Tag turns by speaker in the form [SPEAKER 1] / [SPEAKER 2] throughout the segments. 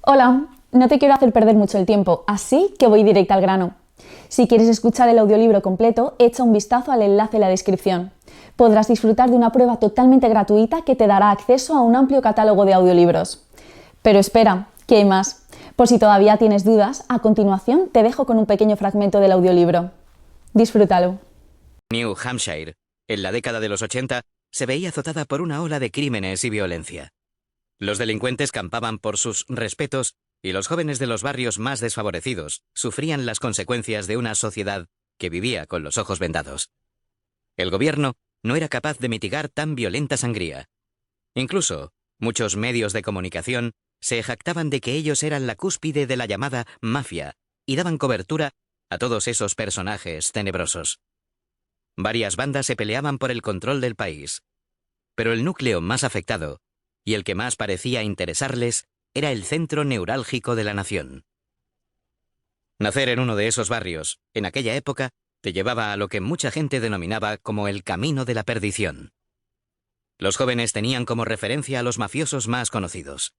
[SPEAKER 1] Hola, no te quiero hacer perder mucho el tiempo, así que voy directa al grano. Si quieres escuchar el audiolibro completo, echa un vistazo al enlace en la descripción. Podrás disfrutar de una prueba totalmente gratuita que te dará acceso a un amplio catálogo de audiolibros. Pero espera, que hay más. Por si todavía tienes dudas, a continuación te dejo con un pequeño fragmento del audiolibro. Disfrútalo.
[SPEAKER 2] New Hampshire, en la década de los 80, se veía azotada por una ola de crímenes y violencia. Los delincuentes campaban por sus respetos y los jóvenes de los barrios más desfavorecidos sufrían las consecuencias de una sociedad que vivía con los ojos vendados. El gobierno no era capaz de mitigar tan violenta sangría. Incluso, muchos medios de comunicación se jactaban de que ellos eran la cúspide de la llamada mafia y daban cobertura a todos esos personajes tenebrosos. Varias bandas se peleaban por el control del país, pero el núcleo más afectado, y el que más parecía interesarles, era el centro neurálgico de la nación. Nacer en uno de esos barrios, en aquella época, te llevaba a lo que mucha gente denominaba como el camino de la perdición. Los jóvenes tenían como referencia a los mafiosos más conocidos,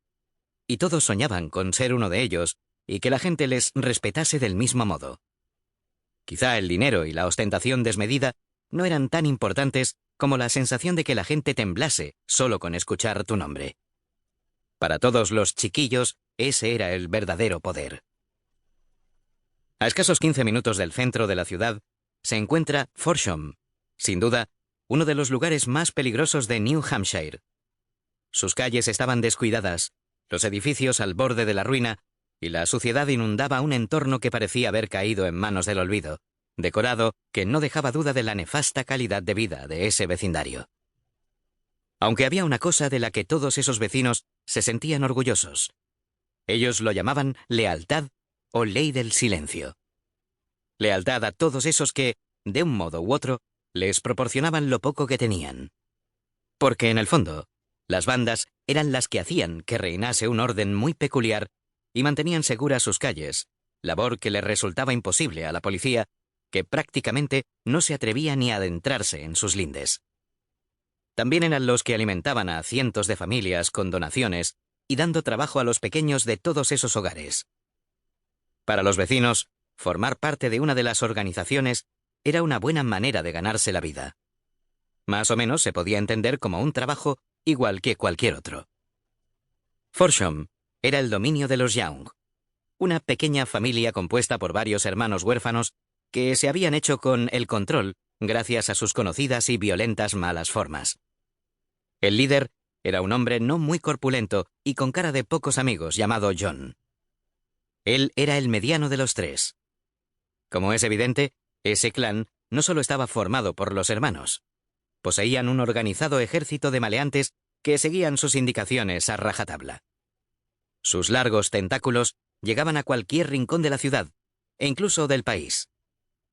[SPEAKER 2] y todos soñaban con ser uno de ellos y que la gente les respetase del mismo modo. Quizá el dinero y la ostentación desmedida no eran tan importantes como la sensación de que la gente temblase solo con escuchar tu nombre. Para todos los chiquillos, ese era el verdadero poder. A escasos 15 minutos del centro de la ciudad se encuentra Forsham, sin duda, uno de los lugares más peligrosos de New Hampshire. Sus calles estaban descuidadas, los edificios al borde de la ruina, y la suciedad inundaba un entorno que parecía haber caído en manos del olvido, decorado que no dejaba duda de la nefasta calidad de vida de ese vecindario. Aunque había una cosa de la que todos esos vecinos se sentían orgullosos. Ellos lo llamaban lealtad o ley del silencio. Lealtad a todos esos que, de un modo u otro, les proporcionaban lo poco que tenían. Porque, en el fondo, las bandas eran las que hacían que reinase un orden muy peculiar y mantenían seguras sus calles, labor que le resultaba imposible a la policía, que prácticamente no se atrevía ni a adentrarse en sus lindes. También eran los que alimentaban a cientos de familias con donaciones y dando trabajo a los pequeños de todos esos hogares. Para los vecinos, formar parte de una de las organizaciones era una buena manera de ganarse la vida. Más o menos se podía entender como un trabajo igual que cualquier otro. Forsham era el dominio de los Young, una pequeña familia compuesta por varios hermanos huérfanos que se habían hecho con el control gracias a sus conocidas y violentas malas formas. El líder era un hombre no muy corpulento y con cara de pocos amigos llamado John. Él era el mediano de los tres. Como es evidente, ese clan no solo estaba formado por los hermanos. Poseían un organizado ejército de maleantes que seguían sus indicaciones a rajatabla. Sus largos tentáculos llegaban a cualquier rincón de la ciudad, e incluso del país.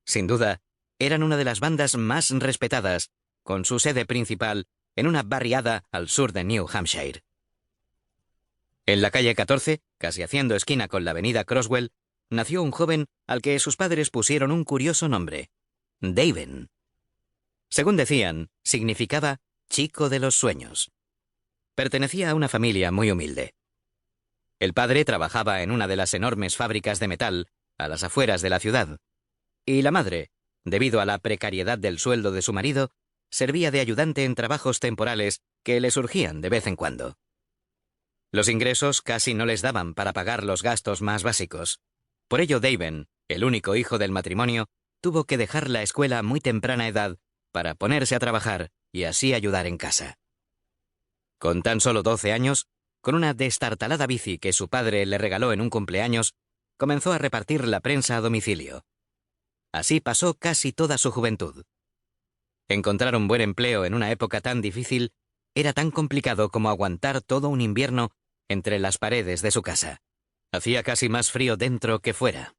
[SPEAKER 2] Sin duda, eran una de las bandas más respetadas, con su sede principal en una barriada al sur de New Hampshire. En la calle 14, casi haciendo esquina con la avenida Croswell, nació un joven al que sus padres pusieron un curioso nombre, Daven. Según decían, significaba chico de los sueños. Pertenecía a una familia muy humilde. El padre trabajaba en una de las enormes fábricas de metal a las afueras de la ciudad, y la madre, debido a la precariedad del sueldo de su marido, servía de ayudante en trabajos temporales que le surgían de vez en cuando. Los ingresos casi no les daban para pagar los gastos más básicos. Por ello Daven, el único hijo del matrimonio, tuvo que dejar la escuela a muy temprana edad para ponerse a trabajar y así ayudar en casa. Con tan solo 12 años, con una destartalada bici que su padre le regaló en un cumpleaños, comenzó a repartir la prensa a domicilio. Así pasó casi toda su juventud. Encontrar un buen empleo en una época tan difícil era tan complicado como aguantar todo un invierno entre las paredes de su casa. Hacía casi más frío dentro que fuera.